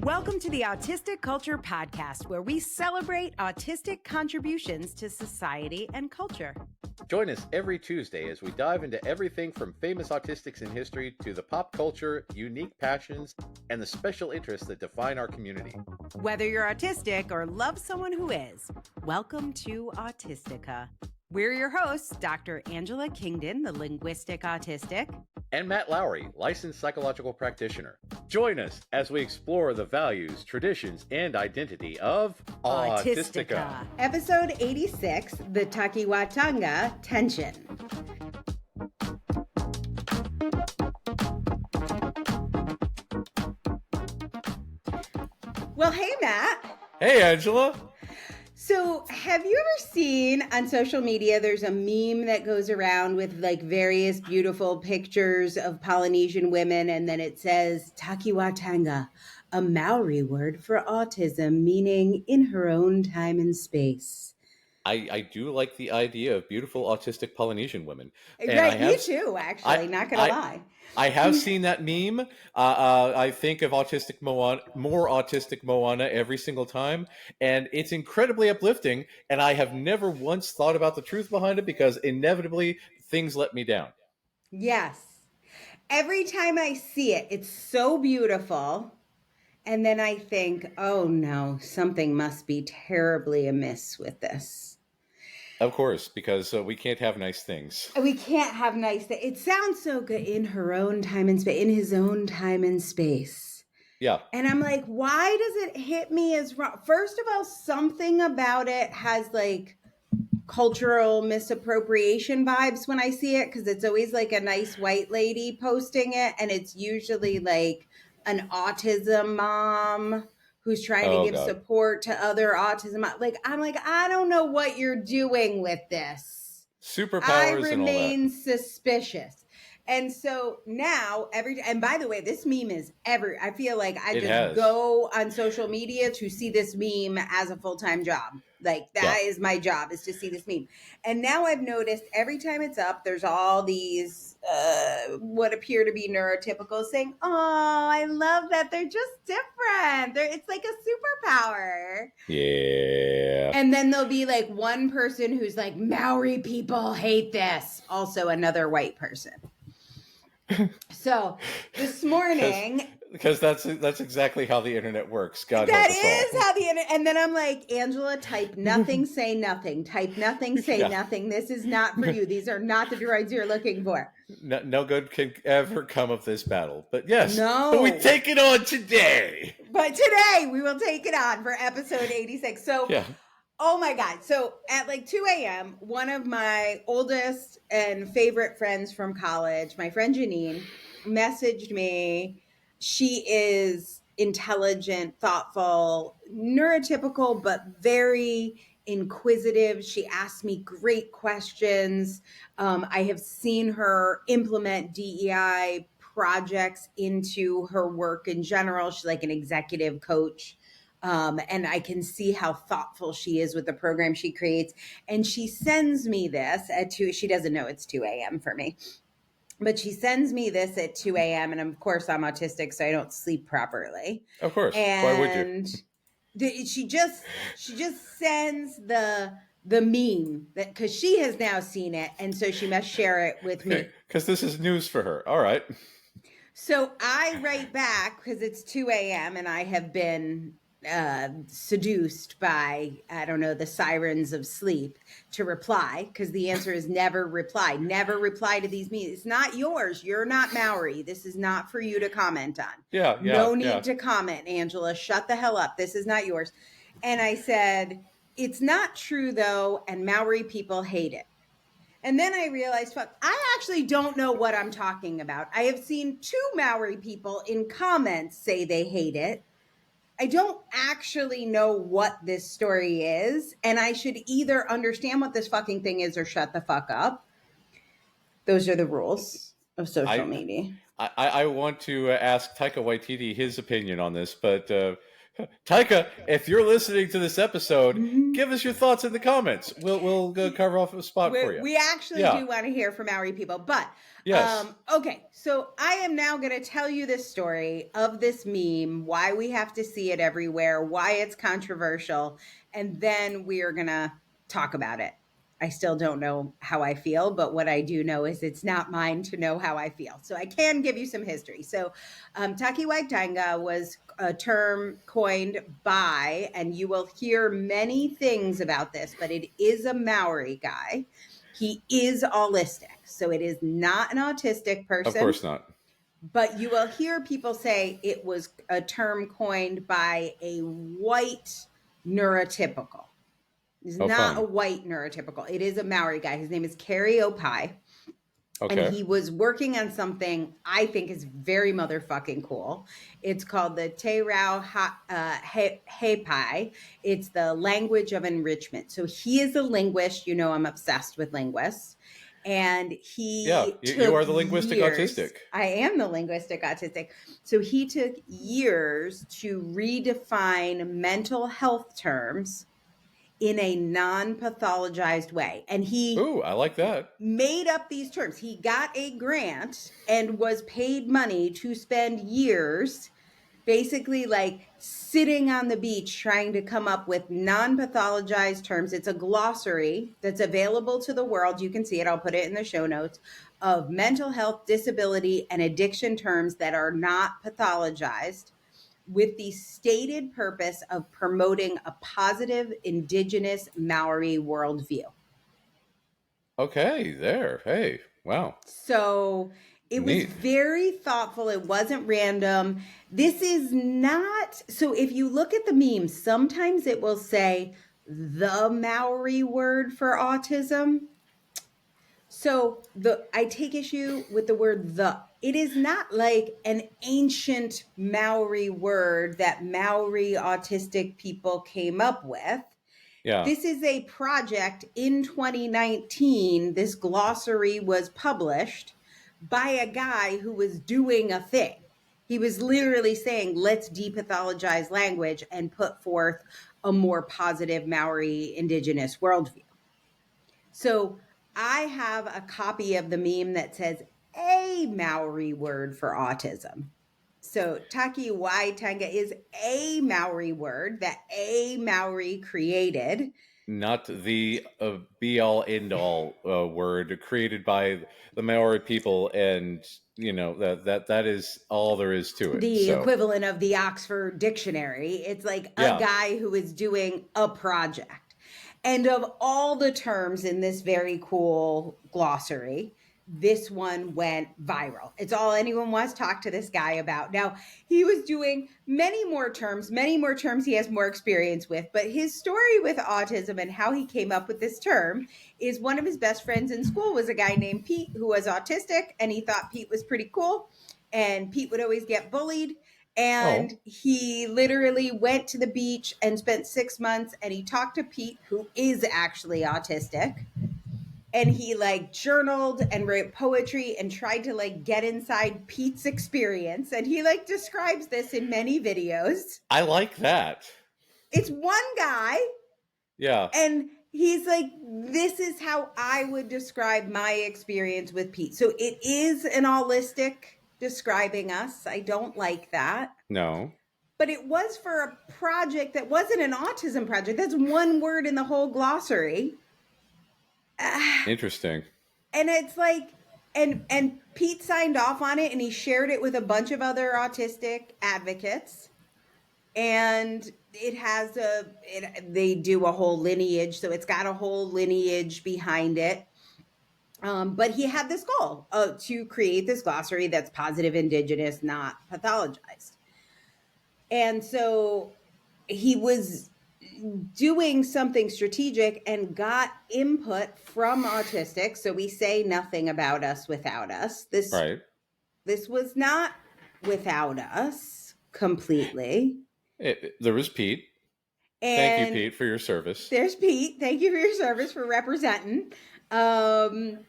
Welcome to the Autistic Culture Podcast, where we celebrate autistic contributions to society and culture. Join us every Tuesday as we dive into everything from famous autistics in history to the pop culture, unique passions, and the special interests that define our community. Whether you're autistic or love someone who is, welcome to Autistica. We're your hosts, Dr. Angela Kingdon, the linguistic autistic, and Matt Lowry, licensed psychological practitioner. Join us as we explore the values, traditions, and identity of Autistica. Episode 86, the Takiwātanga Tension. Well, hey, Matt. Hey, Angela. So have you ever seen on social media, there's a meme that goes around with like various beautiful pictures of Polynesian women, and then it says Takiwātanga, a Maori word for autism, meaning in her own time and space. I do like the idea of beautiful autistic Polynesian women. And right, me too, actually, not going to lie. I have seen that meme. I think of autistic Moana, more autistic Moana every single time, and it's incredibly uplifting, and I have never once thought about the truth behind it because inevitably things let me down. Yes. Every time I see it, it's so beautiful, and then I think, oh no, something must be terribly amiss with this. Of course, because we can't have nice things. We can't have nice things. It sounds so good, in her own time and space, in his own time and space. Yeah. And I'm like, why does it hit me as wrong? First of all, something about it has like cultural misappropriation vibes when I see it, because it's always like a nice white lady posting it, and it's usually like an autism mom who's trying to give support to other autism. I'm like, I don't know what you're doing with this. Superpowers I and all that. remain suspicious. And so now and by the way, this meme is I feel like I just go on social media to see this meme as a full-time job. Like that is my job, is to see this meme. And now I've noticed every time it's up, there's all these what appear to be neurotypicals saying, oh, I love that they're just different. It's like a superpower. Yeah. And then there'll be like one person who's like, Maori people hate this. Also another white person. So this morning, because that's exactly how the internet works. God that help us is how the internet. And then I'm like, Angela, type nothing, say nothing. Type nothing, say nothing. This is not for you. These are not the droids you're looking for. No good can ever come of this battle. But yes, but we take it on today. But today we will take it on for episode 86. So. Yeah. Oh my God. So at like 2 a.m., one of my oldest and favorite friends from college, my friend Janine, messaged me. She is intelligent, thoughtful, neurotypical, but very inquisitive. She asked me great questions. I have seen her implement DEI projects into her work in general. She's like an executive coach. And I can see how thoughtful she is with the program she creates. And she sends me this at 2. She doesn't know it's 2 a.m. for me, but she sends me this at 2 a.m. And of course I'm autistic, so I don't sleep properly. Of course. And why would you? She just sends the meme that, because she has now seen it. And so she must share it with me. Because this is news for her. All right. So I write back, because it's 2 a.m. and I have been seduced by, I don't know, the sirens of sleep to reply, because the answer is never reply. Never reply to these memes. It's not yours. You're not Maori. This is not for you to comment on. No need to comment, Angela. Shut the hell up. This is not yours. And I said, it's not true though, and Maori people hate it. And then I realized, I actually don't know what I'm talking about. I have seen 2 Maori people in comments say they hate it. I don't actually know what this story is, and I should either understand what this fucking thing is or shut the fuck up. Those are the rules of social media. I want to ask Taika Waititi his opinion on this, but Taika, if you're listening to this episode, give us your thoughts in the comments. We'll go carve off a spot for you. We actually do want to hear from Maori people, but yes. Okay, so I am now going to tell you this story of this meme, why we have to see it everywhere, why it's controversial, and then we are going to talk about it. I still don't know how I feel, but what I do know is it's not mine to know how I feel. So I can give you some history. So Takiwātanga was a term coined by, and you will hear many things about this, but it is a Maori guy. He is autistic. So it is not an autistic person. Of course not. But you will hear people say it was a term coined by a white neurotypical. He's not a white neurotypical. It is a Maori guy. His name is Kari O'Pai. Okay. And he was working on something I think is very motherfucking cool. It's called the Takiwātanga. It's the language of enrichment. So he is a linguist. You know, I'm obsessed with linguists. And he you are the linguistic autistic. I am the linguistic autistic. So he took years to redefine mental health terms in a non-pathologized way. And he I like that. Made up these terms. He got a grant and was paid money to spend years basically like sitting on the beach trying to come up with non-pathologized terms. It's a glossary that's available to the world. You can see it. I'll put it in the show notes of mental health, disability, and addiction terms that are not pathologized, with the stated purpose of promoting a positive indigenous Maori worldview. Okay, there. Hey, wow. So it was very thoughtful. It wasn't random. This is not, so if you look at the memes, sometimes it will say the Maori word for autism. So I take issue with the word the. It is not like an ancient Maori word that Maori autistic people came up with. Yeah. This is a project in 2019. This glossary was published by a guy who was doing a thing. He was literally saying, let's depathologize language and put forth a more positive Maori indigenous worldview. So I have a copy of the meme that says a Maori word for autism. So Takiwātanga is a Maori word that a Maori created. Not the be-all, end-all word created by the Maori people, and you know that is all there is to it. The equivalent of the Oxford Dictionary. It's like a guy who is doing a project. And of all the terms in this very cool glossary, this one went viral. It's all anyone wants to talk to this guy about. Now, he was doing many more terms he has more experience with, but his story with autism and how he came up with this term is one of his best friends in school was a guy named Pete who was autistic, and he thought Pete was pretty cool, and Pete would always get bullied. And he literally went to the beach and spent 6 months, and he talked to Pete, who is actually autistic. And he like journaled and wrote poetry and tried to like get inside Pete's experience. And he like describes this in many videos. I like that. It's one guy. Yeah. And he's like, this is how I would describe my experience with Pete. So it is an holistic describing us. I don't like that. No. But it was for a project that wasn't an autism project. That's one word in the whole glossary. Interesting. And it's like, and Pete signed off on it, and he shared it with a bunch of other autistic advocates. And it has they do a whole lineage. So it's got a whole lineage behind it. But he had this goal to create this glossary that's positive, indigenous, not pathologized. And so he was doing something strategic and got input from autistics. So we say nothing about us without us. This was not without us completely. There was Pete. Thank you, Pete, for your service. There's Pete. Thank you for your service, for representing. This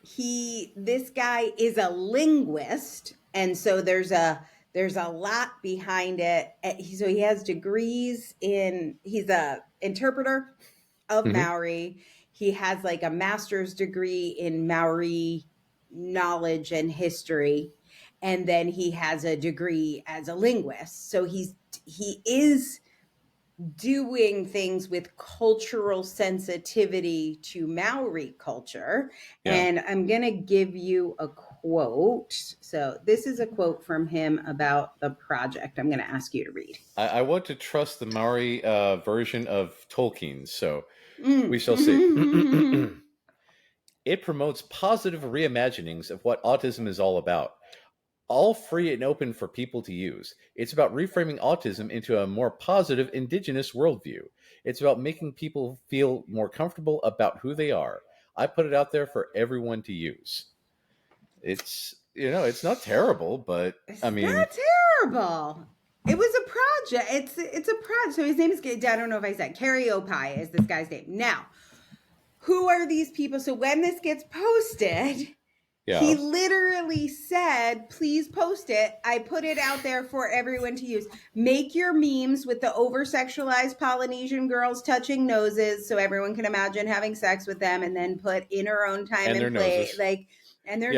guy is a linguist, and so there's a There's a lot behind it. So he has degrees he's a interpreter of Maori. He has like a master's degree in Maori knowledge and history. And then he has a degree as a linguist. So he is doing things with cultural sensitivity to Maori culture. Yeah. And I'm going to give you a quote. So this is a quote from him about the project I'm going to ask you to read. I want to trust the Maori version of Tolkien, so we shall see. It promotes positive reimaginings of what autism is all about. All free and open for people to use. It's about reframing autism into a more positive indigenous worldview. It's about making people feel more comfortable about who they are. I put it out there for everyone to use. It's, it's not terrible, but I mean... It's not terrible. It was a project. It's a project. So his name is, I don't know if I said, Kari O'Pai is this guy's name. Now, who are these people? So when this gets posted... Yeah. He literally said, please post it. I put it out there for everyone to use. Make your memes with the over-sexualized Polynesian girls touching noses so everyone can imagine having sex with them, and then put in her own time and play. Noses. Like, and their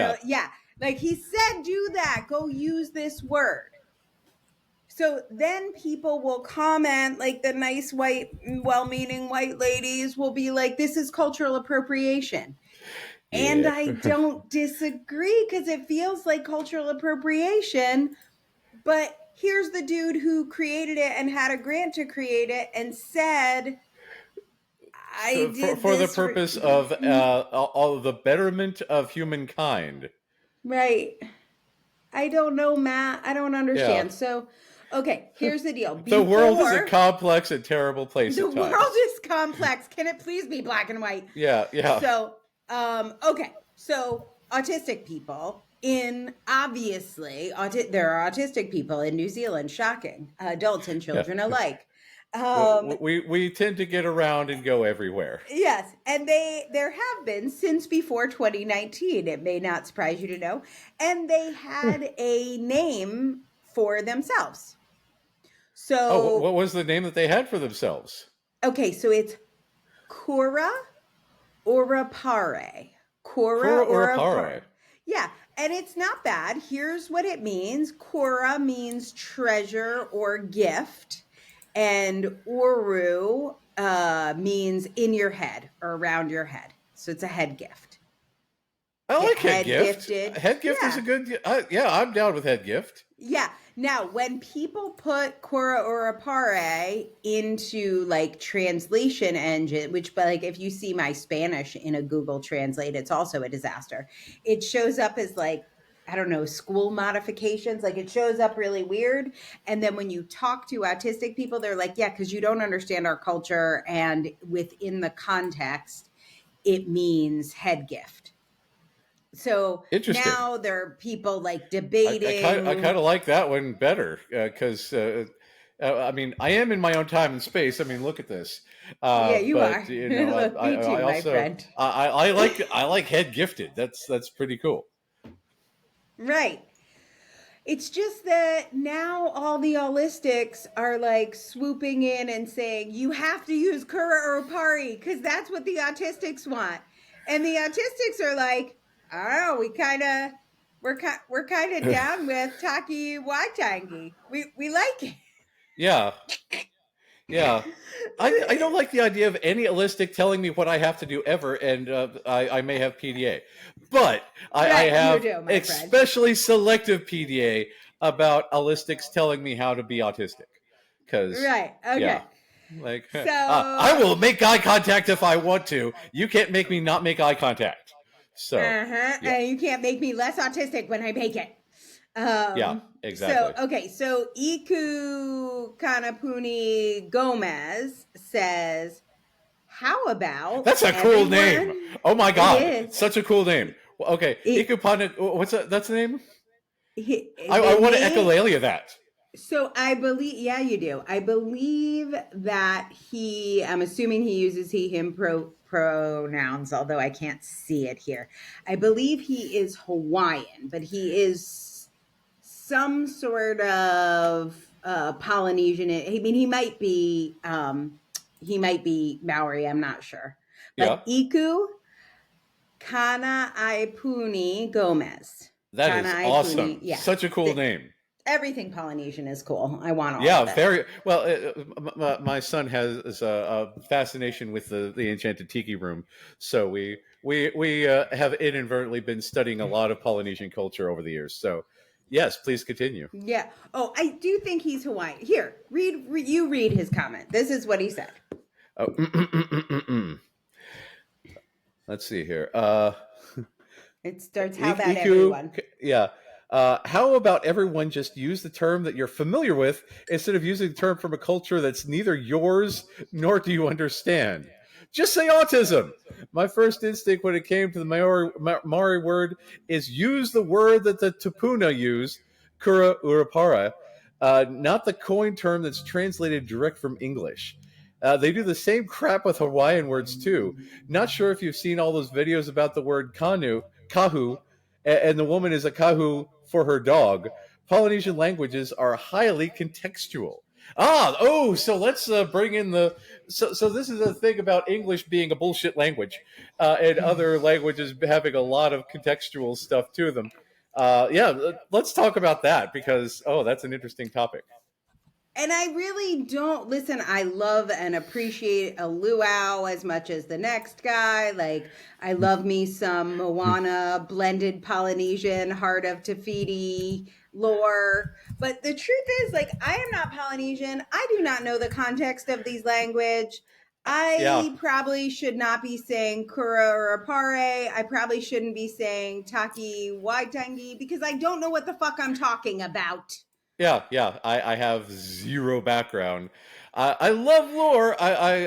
like he said, do that. Go use this word. So then people will comment, like the nice white, well-meaning white ladies will be like, this is cultural appropriation. And I don't disagree, because it feels like cultural appropriation. But here's the dude who created it and had a grant to create it and said, I did for the purpose of all the betterment of humankind. Right. I don't know, Matt. I don't understand. Yeah. So, okay, here's the deal. The world is a complex and terrible place. The world is complex. Can it please be black and white? Yeah. So, okay, so autistic people obviously, there are autistic people in New Zealand, shocking, adults and children alike. We tend to get around and go everywhere. Yes, and there have been since before 2019, it may not surprise you to know, and they had a name for themselves. So, what was the name that they had for themselves? Okay, so it's Kura Orapare. Kura Orapare. Yeah, and it's not bad. Here's what it means. Kura means treasure or gift, and Oru means in your head or around your head. So it's a head gift. I like head gift. Head gift is a good... I'm down with head gift. Yeah. Now, when people put Kura Orapare into like translation engine, which, like, if you see my Spanish in a Google Translate, it's also a disaster. It shows up as like, I don't know, school modifications. Like, it shows up really weird. And then when you talk to autistic people, they're like, yeah, because you don't understand our culture. And within the context, it means head gift. So now there are people like debating. I kind of like that one better because, I mean, I am in my own time and space. I mean, look at this. Yeah, you are. You know, look, me too, my friend. I like head gifted. That's pretty cool. Right. It's just that now all the aulistics are like swooping in and saying, you have to use Kura O'Pai because that's what the autistics want. And the autistics are like, I don't know, we're kind of down with Takiwātanga. We like it. Yeah. Yeah. I don't like the idea of any aulistic telling me what I have to do ever, and I may have PDA. But I have especially selective PDA about aulistics telling me how to be autistic. Right. Okay. Yeah. Like, so, I will make eye contact if I want to. You can't make me not make eye contact. So, and you can't make me less autistic when I make it. Yeah, exactly. So Iku Kanapuni Gomez says, how about... That's a cool name. Oh my God. Such a cool name. Okay. Iku Pana, what's that? That's the name? I want to echolalia that. So I believe, yeah, you do. I believe that I'm assuming he uses he, him pronouns, although I can't see it here. I believe he is Hawaiian, but he is some sort of Polynesian. I mean, he might be Maori. I'm not sure, but Iku Kana Aipuni Gomez. That Kana is Aipuni, awesome. yeah. Such a cool name. Everything Polynesian is cool. I want all of it. Very well. My son has a fascination with the enchanted tiki room, so we have inadvertently been studying a lot of Polynesian culture over the years. So, yes, please continue. Yeah. Oh, I do think he's Hawaiian. Here, you read his comment. This is what he said. Oh, let's see here. It starts, how about everyone? Yeah. How about everyone just use the term that you're familiar with instead of using the term from a culture that's neither yours nor do you understand? Just say autism. My first instinct when it came to the Māori word is use the word that the Tupuna use, kura urapara, not the coined term that's translated direct from English. They do the same crap with Hawaiian words too. Not sure if you've seen all those videos about the word kahu, and the woman is a kahu for her dog. Polynesian languages are highly contextual. So let's bring in so this is the thing about English being a bullshit language, and other languages having a lot of contextual stuff to them. Let's talk about that because that's an interesting topic. And I really don't listen. I love and appreciate a luau as much as the next guy. Like, I love me some Moana, blended Polynesian, Heart of Tafiti lore. But the truth is, like, I am not Polynesian. I do not know the context of these language. I probably should not be saying kura or apare. I probably shouldn't be saying Takiwātanga because I don't know what the fuck I'm talking about. Yeah. I have zero background. I love lore. I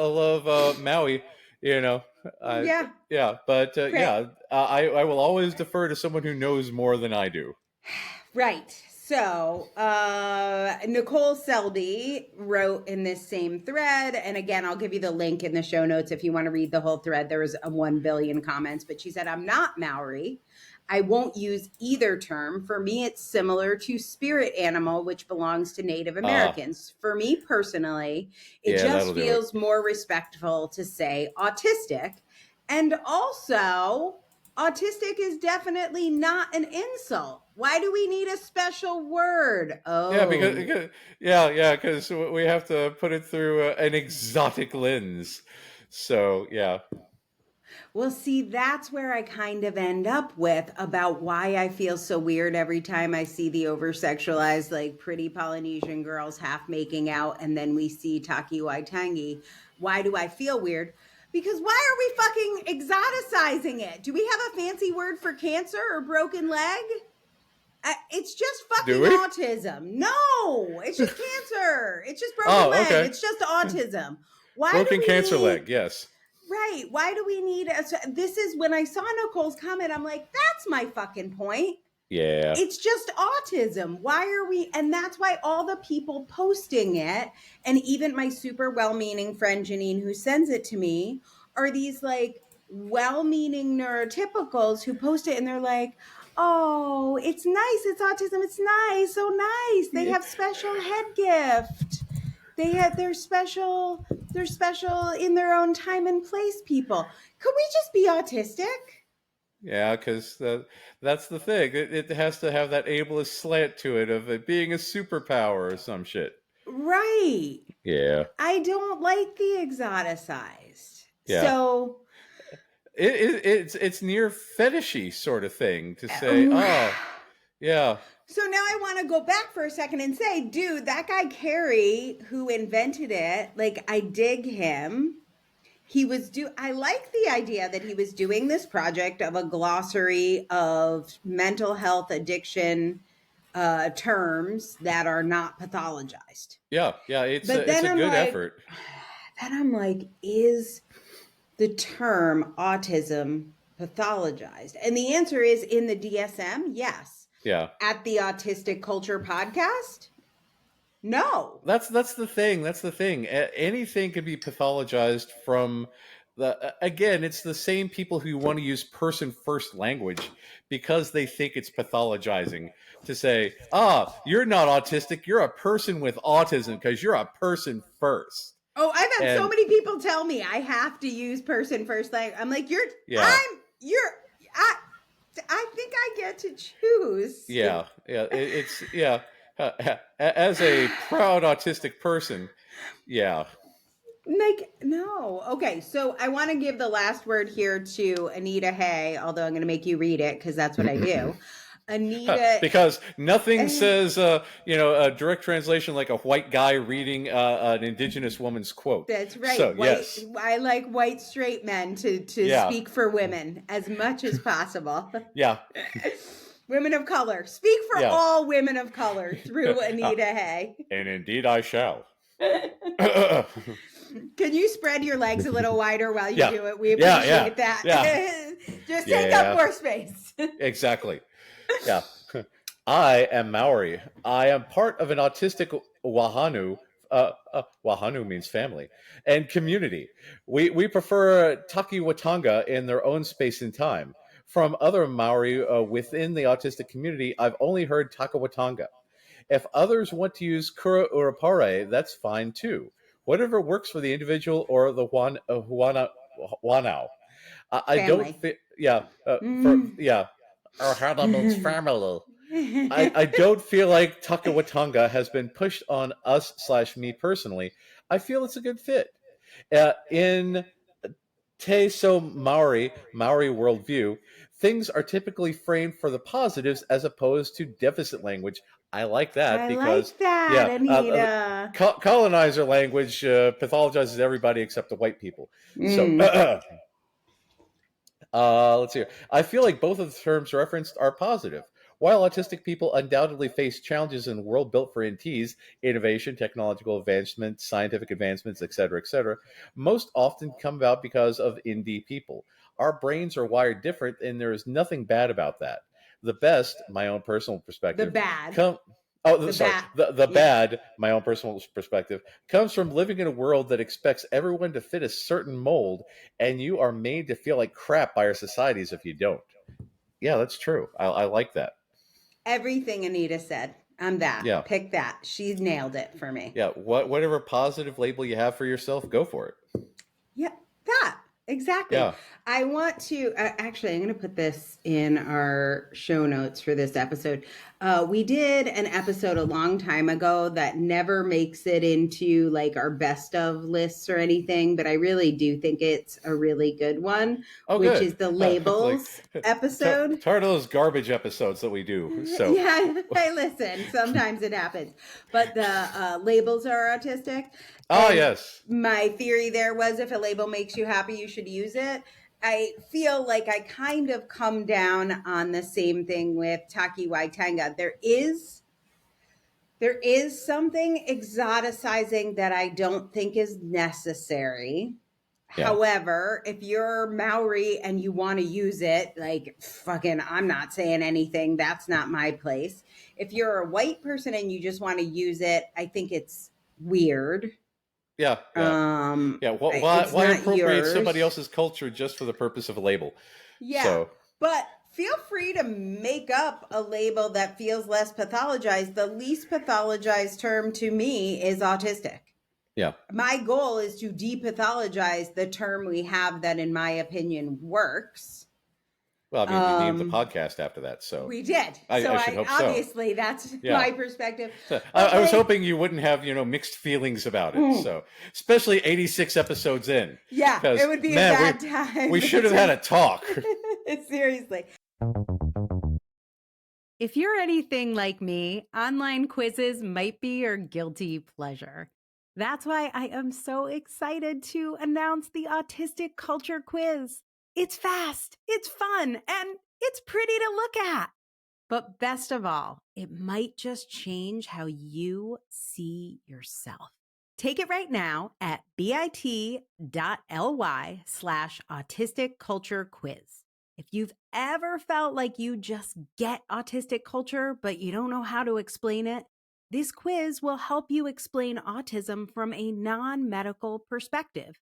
love Maui. But I will always defer to someone who knows more than I do. Right. So Nicole Selby wrote in this same thread, and again, I'll give you the link in the show notes if you want to read the whole thread. There was 1 billion comments, but she said, I'm not Maori. I won't use either term. For me, it's similar to spirit animal, which belongs to Native Americans. For me personally, it just feels more respectful to say autistic. And also, autistic is definitely not an insult. Why do we need a special word? Because we have to put it through an exotic lens. So, yeah. Well, see, that's where I kind of end up with about why I feel so weird every time I see the over-sexualized, like, pretty Polynesian girls half making out, and then we see Takiwātanga. Why do I feel weird? Because why are we fucking exoticizing it? Do we have a fancy word for cancer or broken leg? It's just fucking autism. No, it's just cancer. It's just broken leg. Okay. It's just autism. Broken cancer leg, yes. Right. Why do we need this is when I saw Nicole's comment, I'm like, that's my fucking point. Yeah. It's just autism. Why are we? And that's why all the people posting it, and even my super well-meaning friend Janine who sends it to me, are these like well-meaning neurotypicals who post it and they're like, oh, it's nice. It's autism. It's nice. So nice. They have special head gift. They're special in their own time and place, people. Could we just be autistic? Yeah, because that's the thing. It has to have that ableist slant to it of it being a superpower or some shit. Right. Yeah. I don't like the exoticized. Yeah. So it's near fetishy sort of thing to say, yeah. So now I want to go back for a second and say, dude, that guy Kari who invented it, like, I dig him. I like the idea that he was doing this project of a glossary of mental health addiction terms that are not pathologized. Yeah, it's a good effort. Then I'm like, is the term autism pathologized? And the answer is in the DSM, yes. Yeah. At the Autistic Culture podcast? No. That's the thing. Anything can be pathologized from Again, it's the same people who want to use person first language because they think it's pathologizing to say, you're not autistic, you're a person with autism because you're a person first. Oh, I've had so many people tell me I have to use person first language. I'm like, I think I get to choose. Yeah. As a proud autistic person, yeah. Like, no. Okay, so I want to give the last word here to Anita Hay, although I'm going to make you read it because that's what I do. Anita, because nothing says, a direct translation like a white guy reading an indigenous woman's quote. That's right. So, yes. I like white straight men to speak for women as much as possible. Yeah. Women of color. Speak for all women of color through Anita Hay. And indeed I shall. Can you spread your legs a little wider while you do it? We appreciate that. Yeah. Just take up more space. Exactly. Yeah. I am Maori. I am part of an autistic wahanu. Wahanu means family and community. We prefer Takiwātanga in their own space and time. From other Maori within the autistic community, I've only heard Takiwātanga. If others want to use Kari O'Pai, that's fine too. Whatever works for the individual or the whanau. I don't feel, our Hanaman's family. I don't feel like Takiwātanga has been pushed on us/me personally. I feel it's a good fit. In Te So Maori worldview, things are typically framed for the positives as opposed to deficit language. I like that because Anita. Colonizer language pathologizes everybody except the white people. So let's see here. I feel like both of the terms referenced are positive. While autistic people undoubtedly face challenges in a world built for NTs, innovation, technological advancement, scientific advancements, etc., most often come about because of indie people. Our brains are wired different, and there is nothing bad about that. The best, my own personal perspective. Bad, my own personal perspective, comes from living in a world that expects everyone to fit a certain mold, and you are made to feel like crap by our societies if you don't. Yeah, that's true. I like that. Everything Anita said. I'm that. Yeah. Pick that. She's nailed it for me. Yeah. Whatever positive label you have for yourself, go for it. Yeah, that. Exactly. Yeah. I want to actually, I'm going to put this in our show notes for this episode. We did an episode a long time ago that never makes it into like our best of lists or anything, but I really do think it's a really good one, which is the labels episode. Tired of those garbage episodes that we do. So yeah, I listen. Sometimes it happens, but the labels are autistic. Oh, yes. My theory there was if a label makes you happy, you should use it. I feel like I kind of come down on the same thing with Takiwātanga. There is something exoticizing that I don't think is necessary. Yeah. However, if you're Maori and you want to use it, like fucking, I'm not saying anything. That's not my place. If you're a white person and you just want to use it, I think it's weird. Yeah. Why appropriate somebody else's culture just for the purpose of a label? Yeah. But feel free to make up a label that feels less pathologized. The least pathologized term to me is autistic. Yeah. My goal is to depathologize the term we have that, in my opinion, works. Well, I mean, we named the podcast after that, so we did. I should hope so. Obviously, that's my perspective. So, I was hoping you wouldn't have, mixed feelings about it. So, especially 86 episodes in. Yeah, it would be a bad time. We should have had a talk. Seriously. If you're anything like me, online quizzes might be your guilty pleasure. That's why I am so excited to announce the Autistic Culture Quiz. It's fast, it's fun, and it's pretty to look at. But best of all, it might just change how you see yourself. Take it right now at bit.ly/autistic culture quiz. If you've ever felt like you just get autistic culture, but you don't know how to explain it, this quiz will help you explain autism from a non-medical perspective.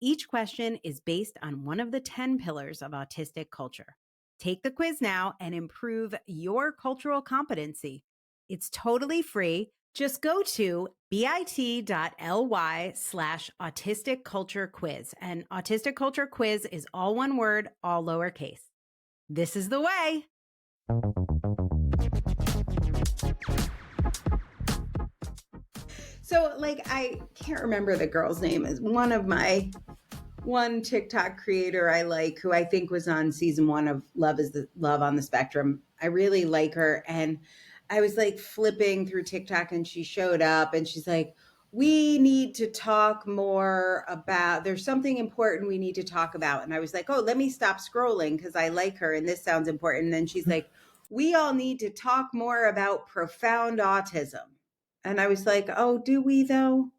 Each question is based on one of the 10 pillars of autistic culture. Take the quiz now and improve your cultural competency. It's totally free. Just go to bit.ly/autistic culture quiz. And autistic culture quiz is all one word, all lowercase. This is the way. So, like, I can't remember the girl's name. Is one TikTok creator I like, who I think was on season 1 of Love on the Spectrum. I really like her. And I was like flipping through TikTok and she showed up and she's like, we need to talk more about, there's something important we need to talk about. And I was like, oh, let me stop scrolling because I like her and this sounds important. And then she's like, we all need to talk more about profound autism. And I was like, oh, do we though?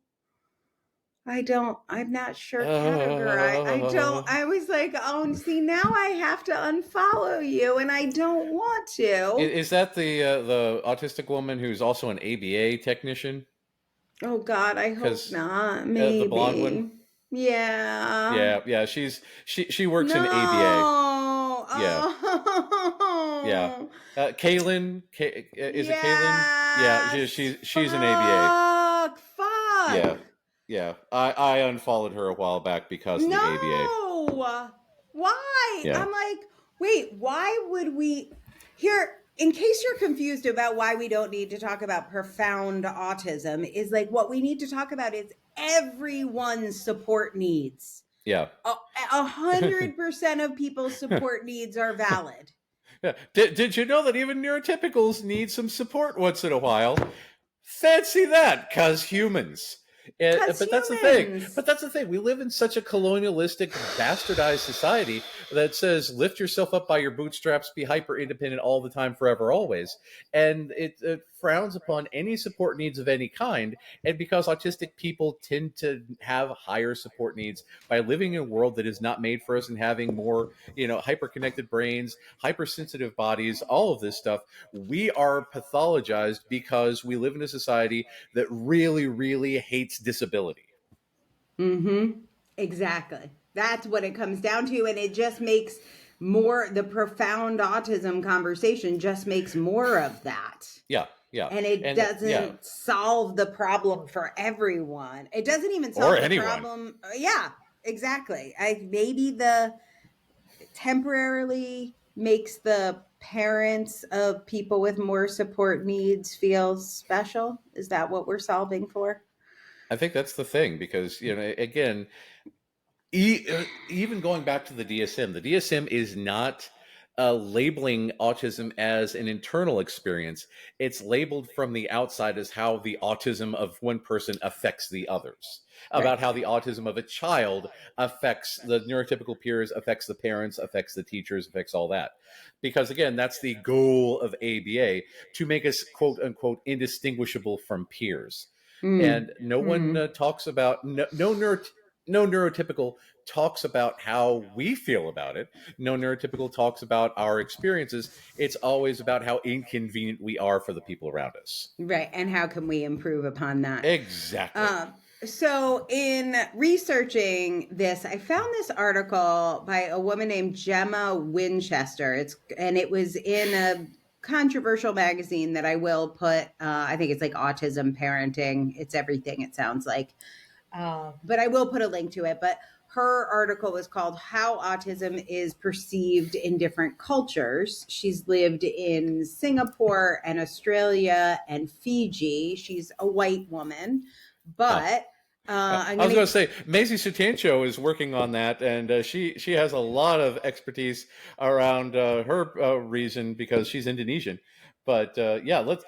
I'm not sure categorize. I was like, oh, see, now I have to unfollow you and I don't want to. Is that the autistic woman who's also an ABA technician? Oh God, I hope not. Maybe. The blonde one? Yeah. Yeah. She works in ABA. Yeah. Yeah. Kaylin, is it Kaylin? Yeah, she's an ABA. Fuck. Yeah. I unfollowed her a while back because of the ABA. No. Why? Yeah. I'm like, wait, why would we here? In case you're confused about why we don't need to talk about profound autism, is like what we need to talk about is everyone's support needs. Yeah. 100% of people's support needs are valid. Yeah. Did you know that even neurotypicals need some support once in a while? Fancy that, 'cause humans. But that's the thing. We live in such a colonialistic, bastardized society that says lift yourself up by your bootstraps, be hyper independent all the time, forever, always. And it frowns upon any support needs of any kind. And because autistic people tend to have higher support needs by living in a world that is not made for us and having more, hyper connected brains, hypersensitive bodies, all of this stuff, we are pathologized because we live in a society that really, really hates disability. Exactly. That's what it comes down to. And it just makes the profound autism conversation just makes more of that. Yeah. And it doesn't solve the problem for everyone. It doesn't even solve the problem. Yeah, exactly. Maybe the temporarily makes the parents of people with more support needs feel special. Is that what we're solving for? I think that's the thing, because, again, even going back to the DSM is not labeling autism as an internal experience. It's labeled from the outside as how the autism of one person affects the others. About how the autism of a child affects the neurotypical peers, affects the parents, affects the teachers, affects all that. Because again, that's the goal of ABA, to make us quote unquote indistinguishable from peers. And no one talks about, no neurotypical talks about how we feel about it. No neurotypical talks about our experiences. It's always about how inconvenient we are for the people around us. Right. And how can we improve upon that? Exactly. So in researching this, I found this article by a woman named Gemma Winchester. It was in a controversial magazine that I will put, I think it's like Autism Parenting. It's everything, it sounds like. But I will put a link to it. But her article was called How Autism is Perceived in Different Cultures. She's lived in Singapore and Australia and Fiji. She's a white woman. But I was going to say, Maisie Sutancho is working on that, and she has a lot of expertise around her reason, because she's Indonesian. But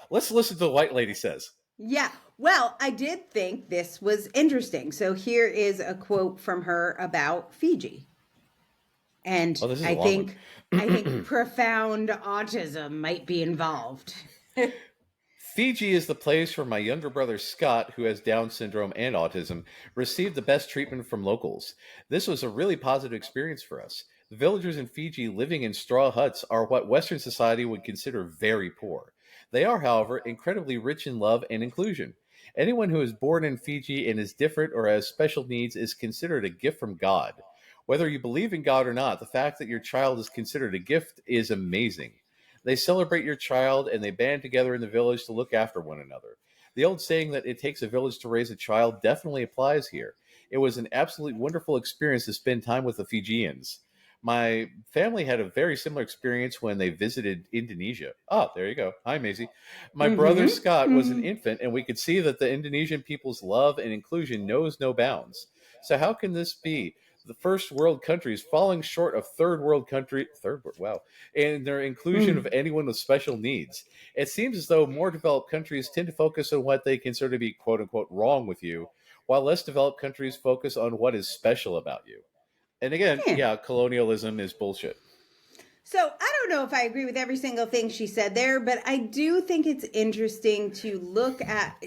let's listen to what the white lady says. Yeah. Well, I did think this was interesting. So here is a quote from her about Fiji. And I think profound autism might be involved. Fiji is the place where my younger brother Scott, who has Down syndrome and autism, received the best treatment from locals. This was a really positive experience for us. The villagers in Fiji living in straw huts are what Western society would consider very poor. They are, however, incredibly rich in love and inclusion. Anyone who is born in Fiji and is different or has special needs is considered a gift from God. Whether you believe in God or not, the fact that your child is considered a gift is amazing. They celebrate your child and they band together in the village to look after one another. The old saying that it takes a village to raise a child definitely applies here. It was an absolutely wonderful experience to spend time with the Fijians. My family had a very similar experience when they visited Indonesia. Oh, there you go. Hi, Maisie. My brother Scott was an infant, and we could see that the Indonesian people's love and inclusion knows no bounds. So, how can this be? The first world countries falling short of wow, in their inclusion of anyone with special needs. It seems as though more developed countries tend to focus on what they consider to be quote unquote wrong with you, while less developed countries focus on what is special about you. And again, yeah, colonialism is bullshit. So I don't know if I agree with every single thing she said there, but I do think it's interesting to look at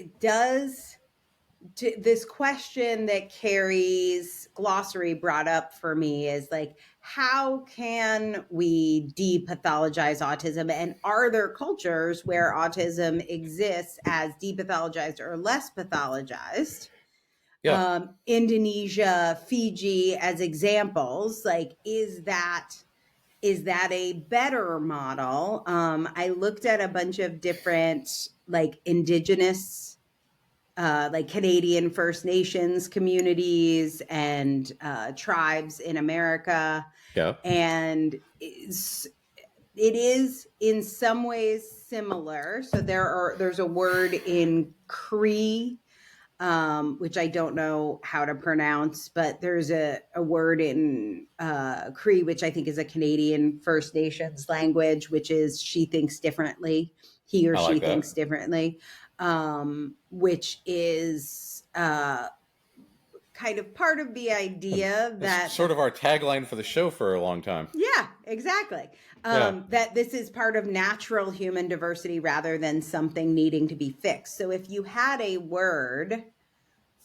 this question that Kari's glossary brought up for me is like, how can we depathologize autism? And are there cultures where autism exists as depathologized or less pathologized? Yeah. Indonesia, Fiji as examples, like, is that a better model? I looked at a bunch of different like indigenous, like Canadian First Nations communities and tribes in America. Yeah. And it is in some ways similar. So there's a word in Cree, which I don't know how to pronounce, but there's a word in Cree, which I think is a Canadian First Nations language, which is she thinks differently, he or she thinks differently, which is kind of part of the idea that sort of our tagline for the show for a long time. Yeah, exactly. That this is part of natural human diversity rather than something needing to be fixed. So if you had a word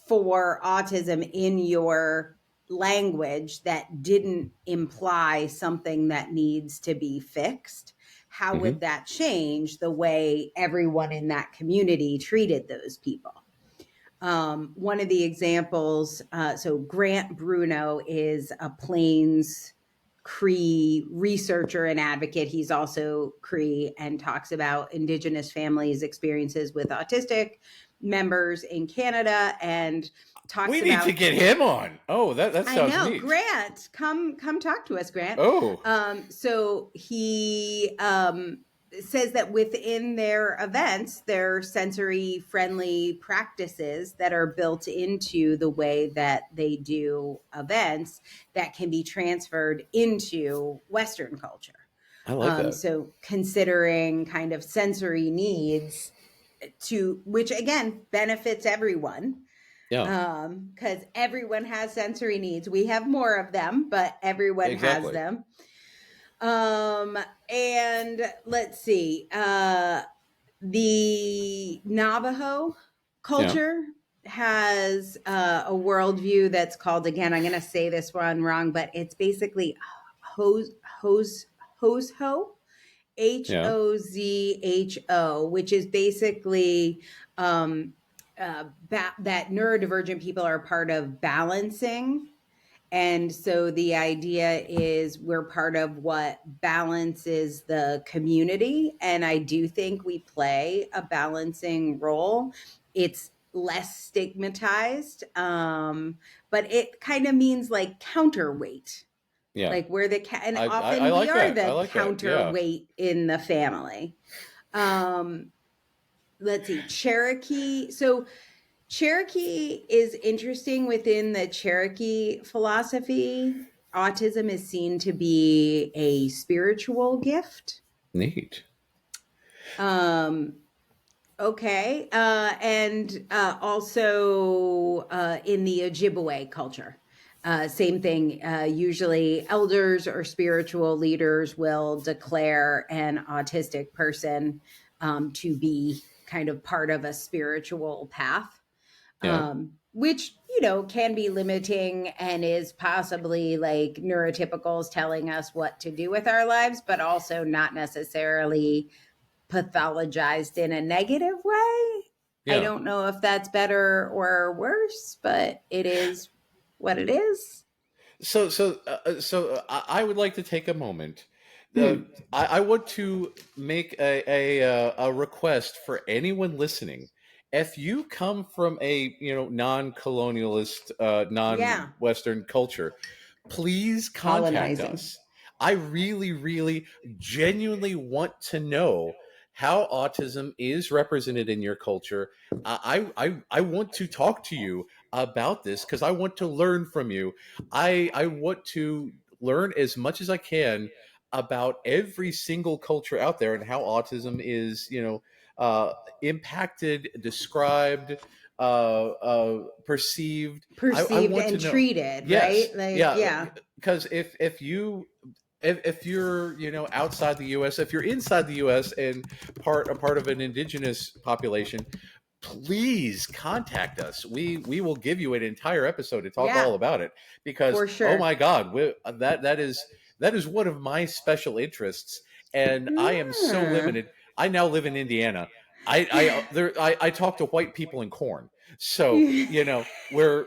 for autism in your language that didn't imply something that needs to be fixed, how would that change the way everyone in that community treated those people? One of the examples, so Grant Bruno is a Plains Cree researcher and advocate. He's also Cree and talks about Indigenous families' experiences with autistic members in Canada and talks about... We need to get him on. Oh, that sounds neat. Grant, come talk to us, Grant. So he says that within their events, there are sensory friendly practices that are built into the way that they do events that can be transferred into Western culture. I like that. So considering kind of sensory needs which again benefits everyone. Yeah. Because everyone has sensory needs. We have more of them, but everyone has them. And let's see, the Navajo culture has a worldview that's called, again, I'm going to say this one wrong, but it's basically Hozho, Hozho, which is basically that neurodivergent people are part of balancing. And so the idea is we're part of what balances the community. And I do think we play a balancing role. It's less stigmatized, but it kind of means like counterweight. Yeah. Like we're and often we are the counterweight in the family. Let's see, Cherokee. So Cherokee is interesting within the Cherokee philosophy. Autism is seen to be a spiritual gift. Neat. Okay. And also in the Ojibwe culture. Same thing. Usually elders or spiritual leaders will declare an autistic person to be kind of part of a spiritual path. Which, can be limiting and is possibly like neurotypicals telling us what to do with our lives, but also not necessarily pathologized in a negative way. I don't know if that's better or worse, but it is what it is. So I would like to take a moment. I want to make a request for anyone listening. If you come from a non-colonialist, non-Western culture, please contact Colonizing. us. I really, really, genuinely want to know how autism is represented in your culture. I want to talk to you about this because I want to learn from you. I want to learn as much as I can about every single culture out there and how autism is, impacted, described, perceived. I Perceived want to and know. treated, Yes, right? Like, yeah, yeah. because if you're outside the U.S., if you're inside the U.S. and a part of an indigenous population, please contact us. We will give you an entire episode to talk Yeah, all about it because for oh sure. my God, that is one of my special interests, and I am so Yeah. limited. I now live in Indiana. I talk to white people in corn, so we're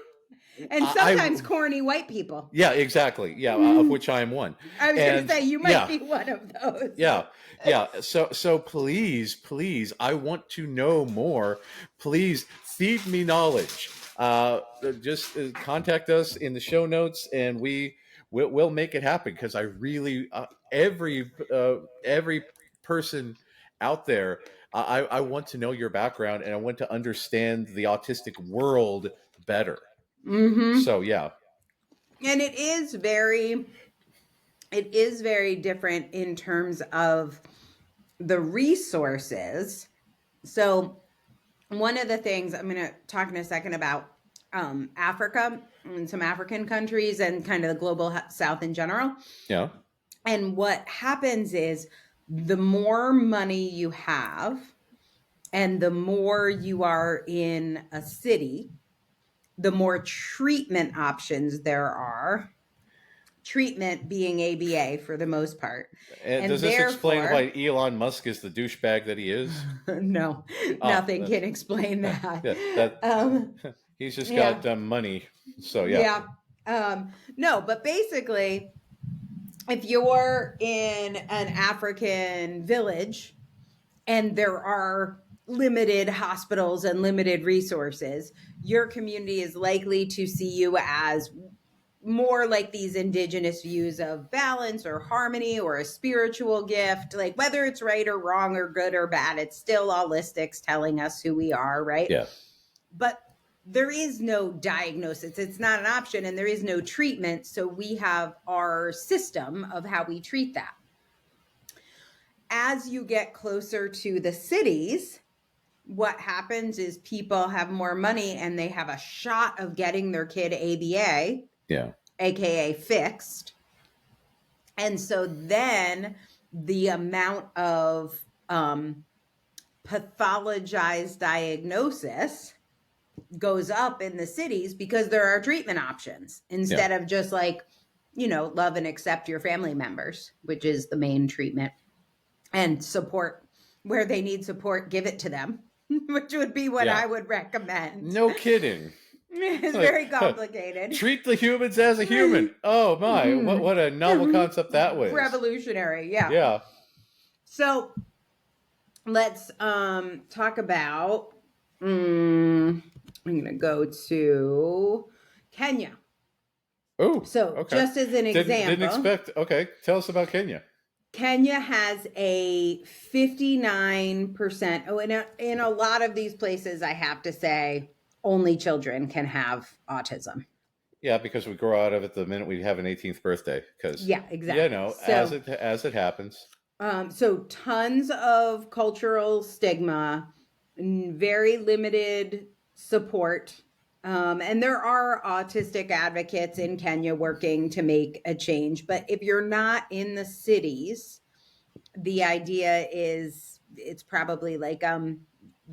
And I sometimes corny white people. yeah, exactly. Yeah, of which I am one. I was going to And say, you might yeah, be one of those. yeah, yeah. So please, I want to know more. Please feed me knowledge. Just contact us in the show notes, and we'll make it happen because I really every person out there. I want to know your background and I want to understand the autistic world better. Mm-hmm. So yeah. And it is very different in terms of the resources. So one of the things I'm going to talk in a second about Africa and some African countries and kind of the global South in general. Yeah. And what happens is the more money you have and the more you are in a city, the more treatment options there are. Treatment being ABA for the most part. And And does this explain therefore, why Elon Musk is the douchebag that he is? no, Ah, nothing can explain yeah, that. yeah, that Um, he's just yeah, got money. So yeah, yeah. No, but basically, if you're in an African village and there are limited hospitals and limited resources, your community is likely to see you as more like these indigenous views of balance or harmony or a spiritual gift. Like whether it's right or wrong or good or bad, it's still Aulistics telling us who we are, right? yeah, But there is no diagnosis. It's not an option and there is no treatment. So we have our system of how we treat that. As you get closer to the cities, what happens is people have more money and they have a shot of getting their kid ABA, yeah, aka fixed. And so then the amount of pathologized diagnosis goes up in the cities because there are treatment options instead of just like, love and accept your family members, which is the main treatment, and support where they need support, give it to them, which would be what I would recommend. No kidding. It's like, very complicated. Treat the humans as a human. Oh my, what a novel concept that was. Revolutionary, yeah. Yeah. So let's talk about I'm gonna go to Kenya. Oh, so okay. Just as an example, didn't expect. Okay, tell us about Kenya. Kenya has a 59%. Oh, in a lot of these places, I have to say, only children can have autism. Yeah, because we grow out of it the minute we have an 18th birthday. Because exactly. As it happens. So tons of cultural stigma, very limited support. And there are autistic advocates in Kenya working to make a change. But if you're not in the cities, the idea is it's probably like the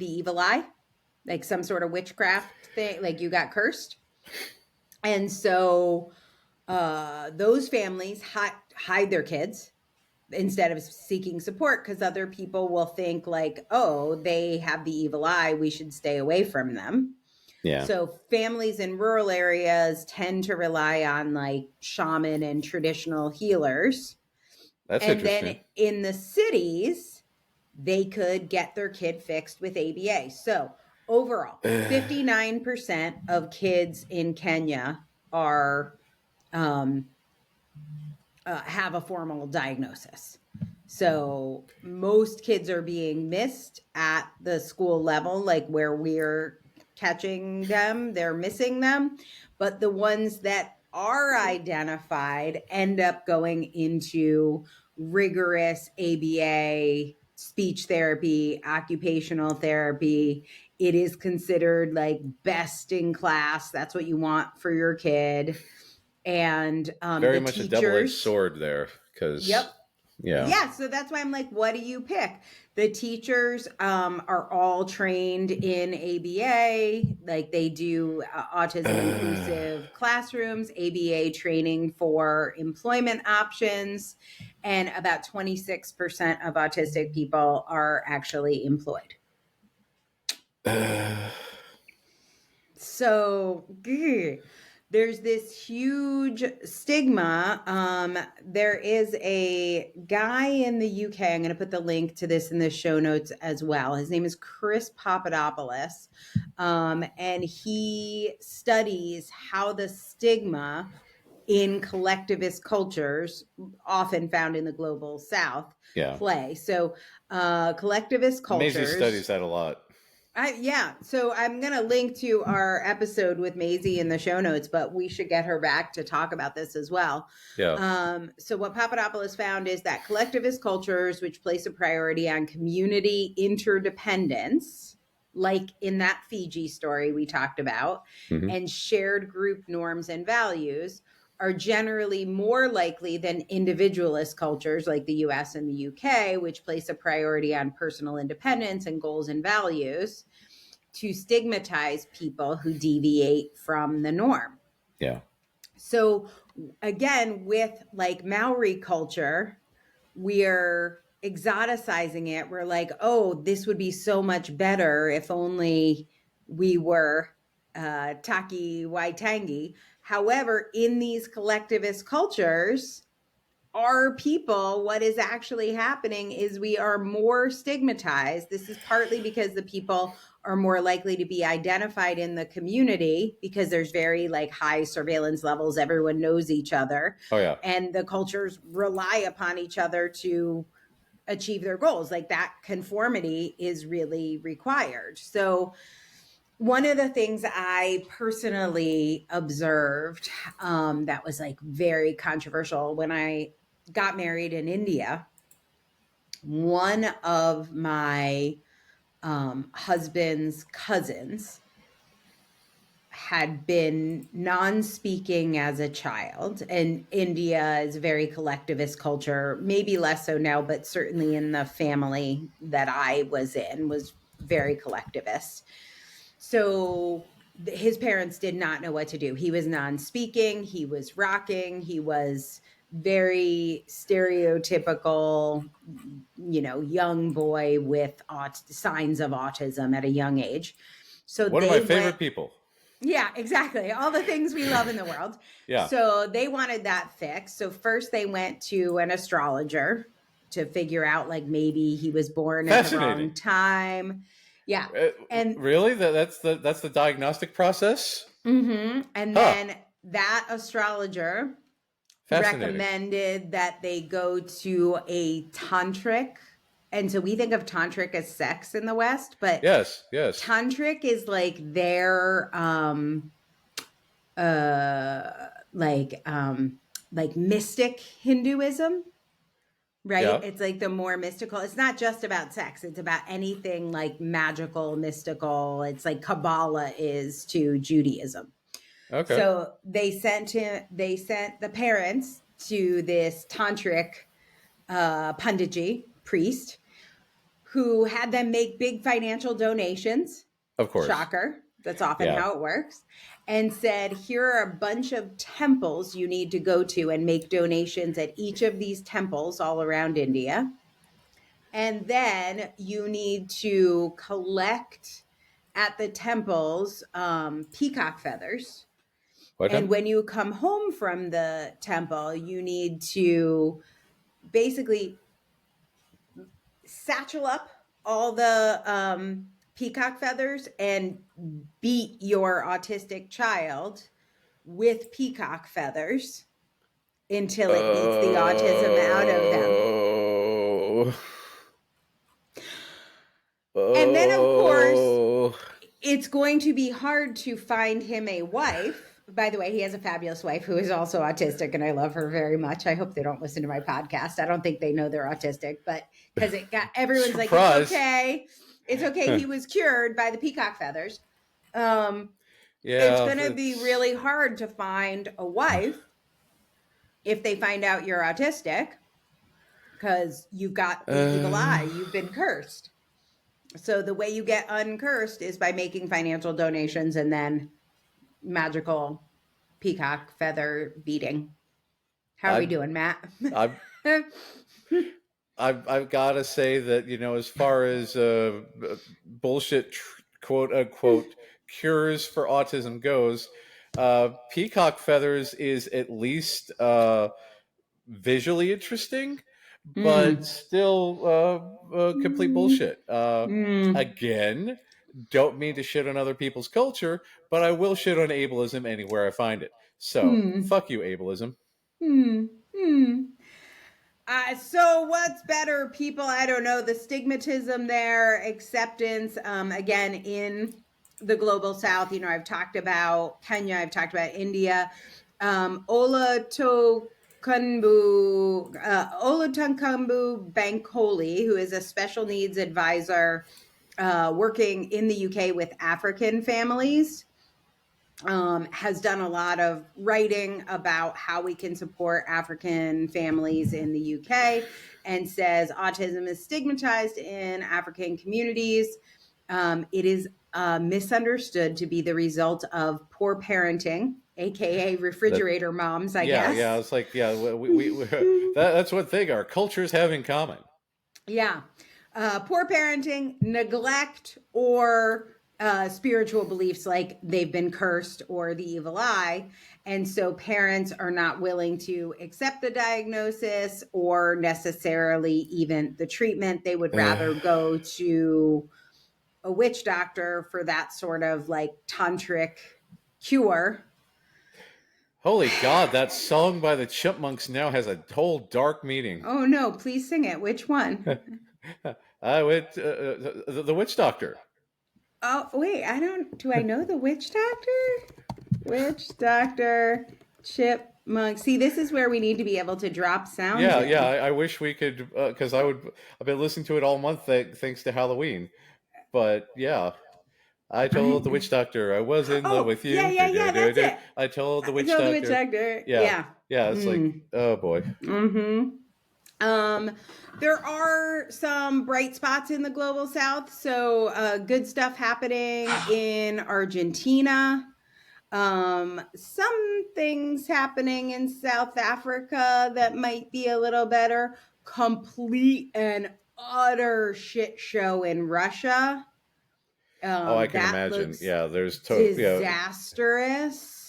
evil eye, like some sort of witchcraft thing, like you got cursed. And so those families hide their kids. instead of seeking support, because other people will think like, oh, they have the evil eye, we should stay away from them. Yeah. So families in rural areas tend to rely on like shaman and traditional healers. That's and interesting. then in the cities, they could get their kid fixed with ABA. So overall, 59% of kids in Kenya are have a formal diagnosis. So most kids are being missed at the school level, like where we're catching them, they're missing them. But the ones that are identified end up going into rigorous ABA, speech therapy, occupational therapy. It is considered like best in class. That's what you want for your kid. And very the much teachers, a double-edged sword there, because yeah, so that's why I'm like, what do you pick? The teachers are all trained in ABA, like they do autism inclusive classrooms, ABA training for employment options, and about 26% of autistic people are actually employed. So there's this huge stigma. There is a guy in the UK, I'm going to put the link to this in the show notes as well. His name is Chris Papadopoulos, and he studies how the stigma in collectivist cultures, often found in the global South, play. So collectivist cultures... Maisie studies that a lot. So I'm going to link to our episode with Maisie in the show notes, but we should get her back to talk about this as well. So what Papadopoulos found is that collectivist cultures, which place a priority on community interdependence, like in that Fiji story we talked about, and shared group norms and values, are generally more likely than individualist cultures like the US and the UK, which place a priority on personal independence and goals and values, to stigmatize people who deviate from the norm. So again, with like Maori culture, we're exoticizing it. We're like, oh, this would be so much better if only we were Takiwātanga. However, in these collectivist cultures, our people, what is actually happening is we are more stigmatized. This is partly because the people are more likely to be identified in the community because there's very like high surveillance levels. Everyone knows each other. And the cultures rely upon each other to achieve their goals. Like that conformity is really required. So one of the things I personally observed that was like very controversial when I got married in India, one of my husband's cousins had been non-speaking as a child, and India is a very collectivist culture, maybe less so now, but certainly in the family that I was in was very collectivist. So his parents did not know what to do. He was non-speaking, he was rocking, he was very stereotypical, young boy with signs of autism at a young age. So one of my favorite people. Yeah, exactly. All the things we love in the world. So they wanted that fixed. So first they went to an astrologer to figure out like maybe he was born at the wrong time. And really, that's the diagnostic process. And then that astrologer recommended that they go to a tantric. And so we think of tantric as sex in the West, but yes, tantric is like their like mystic Hinduism, right? It's like the more mystical. It's not just about sex. It's about anything like magical, mystical. It's like Kabbalah is to Judaism. So they sent the parents to this tantric Panditji priest who had them make big financial donations. Of course. Shocker. That's often how it works. And said, here are a bunch of temples you need to go to and make donations at each of these temples all around India. And then you need to collect at the temples peacock feathers. And when you come home from the temple, you need to basically satchel up all the peacock feathers and beat your autistic child with peacock feathers until it beats the autism out of them. And then, of course, it's going to be hard to find him a wife. By the way, he has a fabulous wife who is also autistic, and I love her very much. I hope they don't listen to my podcast. I don't think they know they're autistic, but because it got everyone's like, it's okay. It's okay. He was cured by the peacock feathers. It's going to be really hard to find a wife if they find out you're autistic because you've got the evil eye. You've been cursed. So the way you get uncursed is by making financial donations and then magical peacock feather beating. How are we doing, Matt? I've got to say that, as far as bullshit, quote unquote, cures for autism goes, peacock feathers is at least visually interesting, but still complete bullshit. Again, don't mean to shit on other people's culture, but I will shit on ableism anywhere I find it. So, fuck you, ableism. So what's better, people? I don't know. The stigmatism there, acceptance, again, in the global south, I've talked about Kenya, I've talked about India. Olutokunbo Bankole, who is a special needs advisor working in the UK with African families, has done a lot of writing about how we can support African families in the UK, and says autism is stigmatized in African communities. It is misunderstood to be the result of poor parenting, aka refrigerator moms, I guess. Yeah, it's like, we that's one thing our cultures have in common. Yeah. Poor parenting, neglect, or spiritual beliefs like they've been cursed or the evil eye. And so parents are not willing to accept the diagnosis or necessarily even the treatment. They would rather go to a witch doctor for that sort of like tantric cure. Holy God, that song by the Chipmunks now has a whole dark meaning. Oh no, please sing it. Which one? The Witch Doctor. Oh, wait, do I know the Witch Doctor? Witch Doctor, Chipmunk. See, this is where we need to be able to drop sounds. Yeah, I wish we could, because I've been listening to it all month thanks to Halloween. But yeah, I told the Witch Doctor I was in love with you. Yeah, that's it. I told the Witch Doctor. Yeah, it's like, oh boy. There are some bright spots in the global south. So good stuff happening in Argentina. Some things happening in South Africa that might be a little better. Complete and utter shit show in Russia. I can imagine. Yeah, there's disastrous.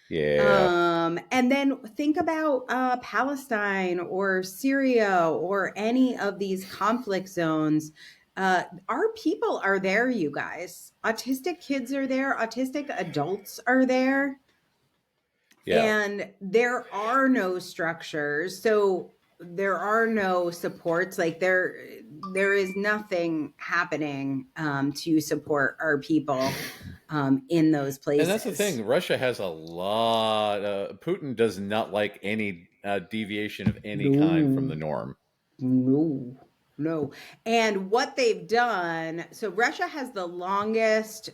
Yeah. And then think about Palestine or Syria or any of these conflict zones. Our people are there, you guys. Autistic kids are there. Autistic adults are there. Yeah. And there are no structures. So there are no supports. Like there is nothing happening to support our people in those places. And that's the thing. Russia has a lot. Putin does not like any deviation of any kind from the norm. No. And what they've done, so Russia has the longest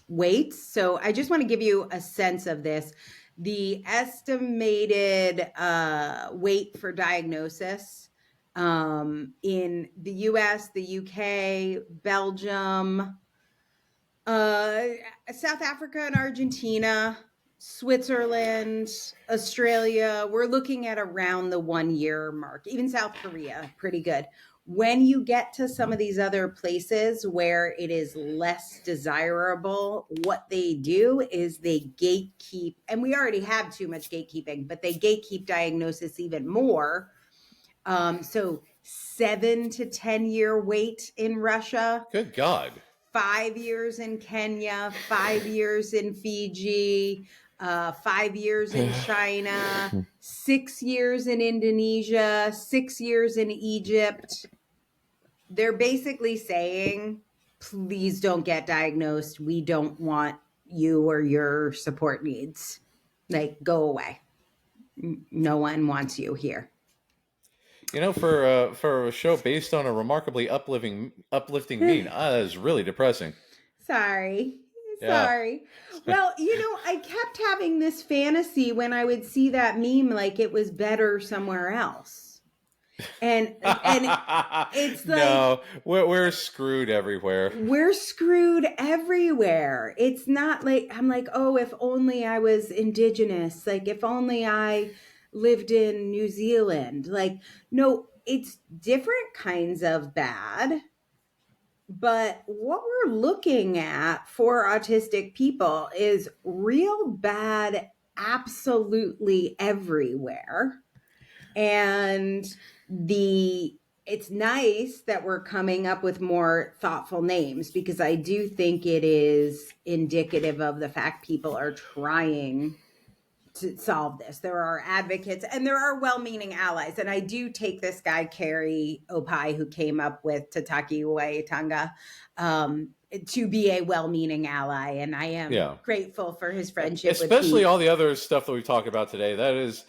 waits. So I just want to give you a sense of this. The estimated wait for diagnosis in the US, the UK, Belgium, South Africa and Argentina, Switzerland, Australia, we're looking at around the 1 year mark. Even South Korea, pretty good. When you get to some of these other places where it is less desirable, what they do is they gatekeep, and we already have too much gatekeeping, but they gatekeep diagnosis even more. So 7 to 10 year wait in Russia. Good God. 5 years in Kenya, 5 years in Fiji, 5 years in China, 6 years in Indonesia, 6 years in Egypt. They're basically saying, please don't get diagnosed. We don't want you or your support needs. Like, go away. No one wants you here. You know, for a show based on a remarkably uplifting meme, that is really depressing. Sorry. Well, I kept having this fantasy when I would see that meme, like it was better somewhere else. And it's like, no, we're screwed everywhere. We're screwed everywhere. It's not like, I'm like, oh, if only I was indigenous, like if only I lived in New Zealand. Like, no, it's different kinds of bad. But what we're looking at for autistic people is real bad absolutely everywhere. And it's nice that we're coming up with more thoughtful names, because I do think it is indicative of the fact people are trying to solve this. There are advocates and there are well-meaning allies. And I do take this guy, Kari O'Pai, who came up with Takiwātanga, to be a well-meaning ally. And I am grateful for his friendship. Especially all the other stuff that we talk about today. That is,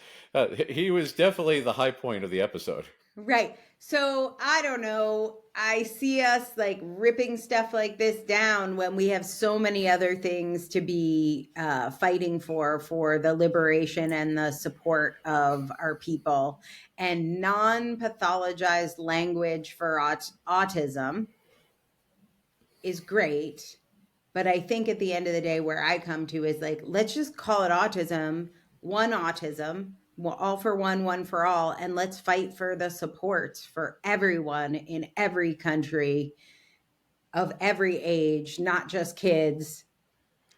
he was definitely the high point of the episode. Right. So I don't know. I see us like ripping stuff like this down when we have so many other things to be fighting for the liberation and the support of our people. And non-pathologized language for autism is great. But I think at the end of the day, where I come to is like, let's just call it autism, all for one for all, and let's fight for the supports for everyone in every country of every age, not just kids,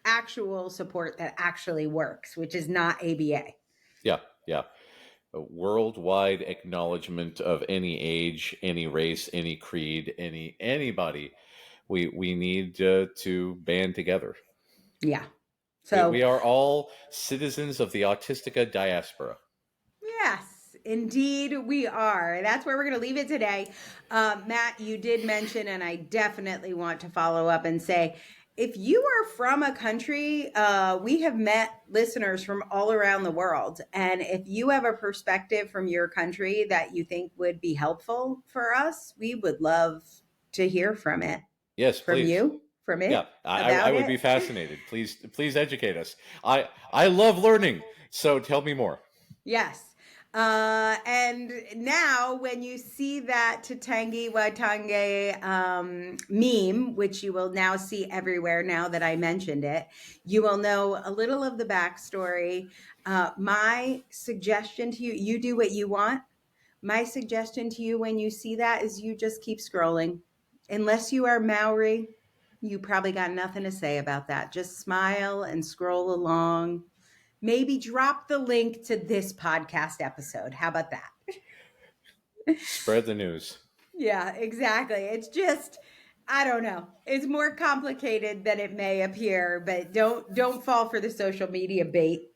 actual support that actually works, which is not ABA. Yeah. A worldwide acknowledgement of any age, any race, any creed, anybody. We need to band together. Yeah. So we are all citizens of the Autistica diaspora. Yes, indeed we are. That's where we're going to leave it today. Matt, you did mention, and I definitely want to follow up and say, if you are from a country, we have met listeners from all around the world. And if you have a perspective from your country that you think would be helpful for us, we would love to hear from it. Yes, from please. You. From it? Yeah, I would be fascinated. Please educate us. I love learning, so tell me more. Yes. And now when you see that Takiwātanga meme, which you will now see everywhere now that I mentioned it, you will know a little of the backstory. My suggestion to you, you do what you want. My suggestion to you when you see that is you just keep scrolling. Unless you are Maori, you probably got nothing to say about that. Just smile and scroll along. Maybe drop the link to this podcast episode. How about that? Spread the news. Yeah, exactly. It's just, I don't know. It's more complicated than it may appear, but don't fall for the social media bait.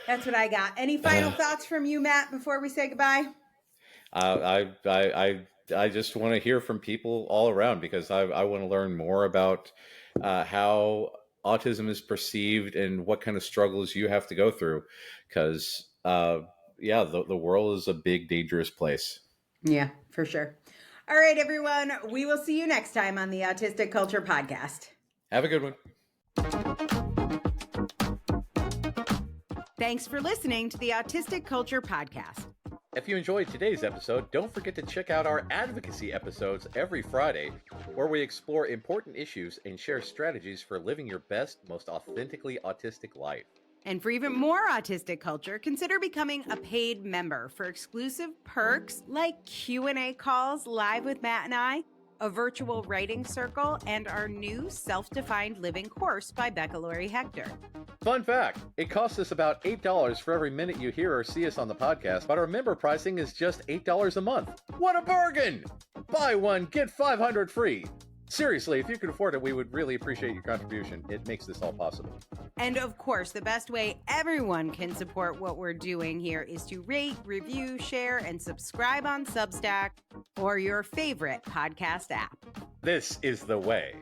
That's what I got. Any final thoughts from you, Matt, before we say goodbye? I just want to hear from people all around, because I want to learn more about how autism is perceived and what kind of struggles you have to go through, because the world is a big, dangerous place. Yeah, for sure. All right, everyone, we will see you next time on the Autistic Culture Podcast. Have a good one. Thanks for listening to the Autistic Culture Podcast. If you enjoyed today's episode, don't forget to check out our advocacy episodes every Friday, where we explore important issues and share strategies for living your best, most authentically autistic life. And for even more autistic culture, consider becoming a paid member for exclusive perks like Q&A calls live with Matt and I, a virtual writing circle, and our new self-defined living course by Becca Laurie Hector. Fun fact, it costs us about $8 for every minute you hear or see us on the podcast, but our member pricing is just $8 a month. What a bargain! Buy one, get 500 free. Seriously, if you could afford it, we would really appreciate your contribution. It makes this all possible. And of course, the best way everyone can support what we're doing here is to rate, review, share, and subscribe on Substack or your favorite podcast app. This is the way.